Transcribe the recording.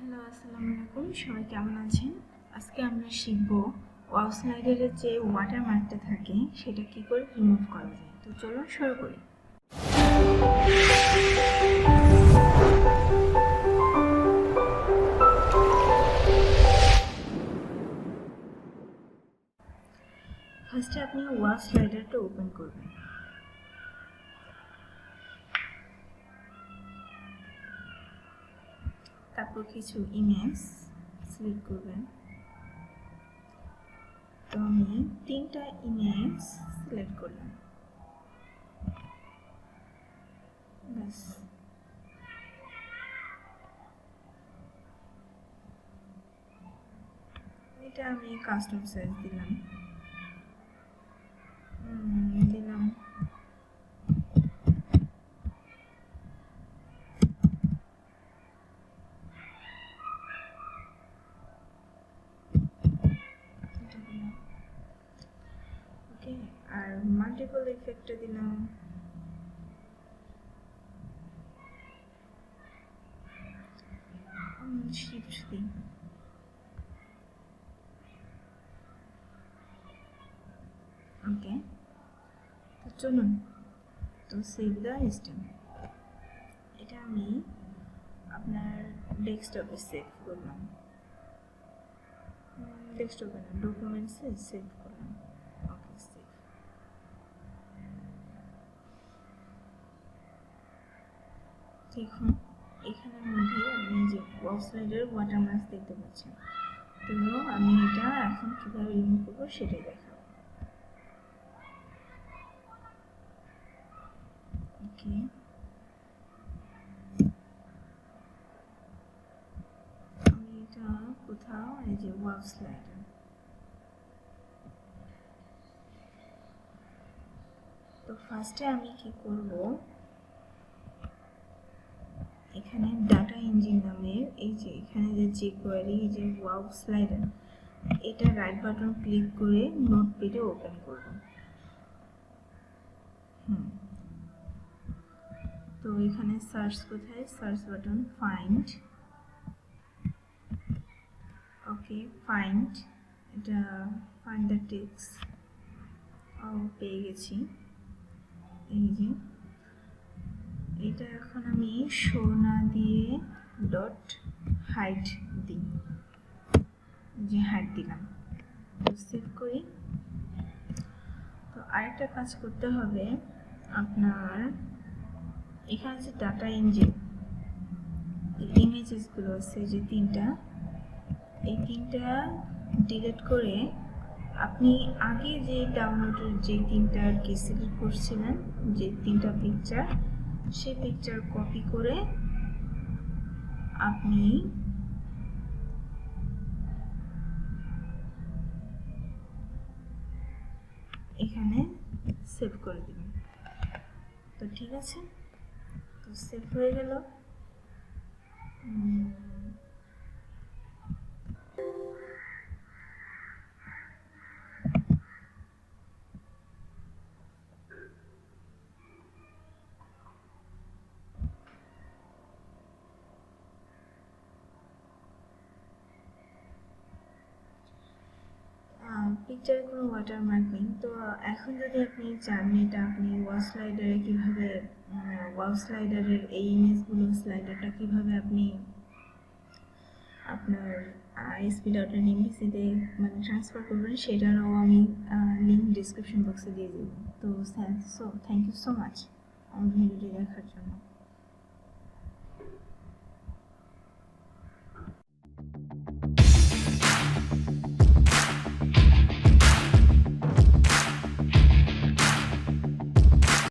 Hello, আসসালামু আলাইকুম। সবাই কেমন আছেন? আজকে আমরা শিখব ওয়াও স্লাইডারের যে ওয়াটারমার্কটা থাকে সেটা কি করে রিমুভ করা যায়। তো চলুন শুরু করি। ফার্স্টে আপনি ওয়াও স্লাইডারটা ওপেন করবেন। তারপর কিছু ইমেজ সিলেক্ট করবেন। তো আমি 3টা ইমেজ সিলেক্ট করলাম। ব্যাস, এটা আমি কাস্টম সাইজ দিলাম। ওকে, আর মাল্টিপল ইফেক্টটা দিলাম। শিফট দিই। ওকে, তো চলুন, তো সেভ দ্য সিস্টেম। এটা আমি আপনার ডেস্কটপে সেভ করলাম। ডেস্কটপে না, ডকুমেন্টসে সেভ করলাম। ওকে, সেভ। দেখুন, এখানের মধ্যে আপনি যে ওয়াও স্লাইডার ওয়াটারমার্ক দেখতে পাচ্ছেন। তো আমি এটা এখন কীভাবে রিমুভ করবো সেটাই দেখাবো। ওকে, আমি এটা কোথাও, এই যে ওয়াও স্লাইডার, তো ফার্স্টে আমি কি করব, এখানে ডাটা ইঞ্জিন নামের এই যে এখানে যে কোয়ারি, যে ওয়াও স্লাইডার, এটা রাইট বাটন ক্লিক করে নোটপ্যাডে ওপেন করব। তো এখানে সার্চ কোথায়, সার্চ বাটন ফাইন্ড। ওকে, ফাইন্ড, এটা ফাইন্ড দ্য টেক্সট। পেয়ে গেছি। এই যে এটা এখন আমি শো না দিয়ে ডট হাইড দিই, যে হাইড দিলাম। সেভ করি। তো আরেকটা কাজ করতে হবে আপনার, এখানে যে ডাটা ইঞ্জিন ইমেজেসগুলো আছে যে 3টা, এই 3টা ডিলিট করে আপনি আগে যে ডাউনলোডের যে 3টা আর কি সিলেক্ট করছিলেন, যে 3টা পিকচার, সেই পিকচার কপি করে আপনি এখানে সেভ করে দিবেন। তো ঠিক আছে, তো সেভ হয়ে গেল। পিকচারে কোনো ওয়াটারমার্ক নেই। তো এখন যদি আপনি চান এটা আপনি ওয়াও স্লাইডারে কীভাবে, ওয়াও স্লাইডারের এই ইমেজগুলো স্লাইডারটা কীভাবে আপনি আপনার ASP.NET-MVC-তে মানে ট্রান্সফার করবেন, সেটারও আমি লিঙ্ক ডিসক্রিপশন বক্সে দিয়ে দেবো। তো থ্যাংক ইউ সো মাচ আমার ভিডিওটি দেখার জন্য।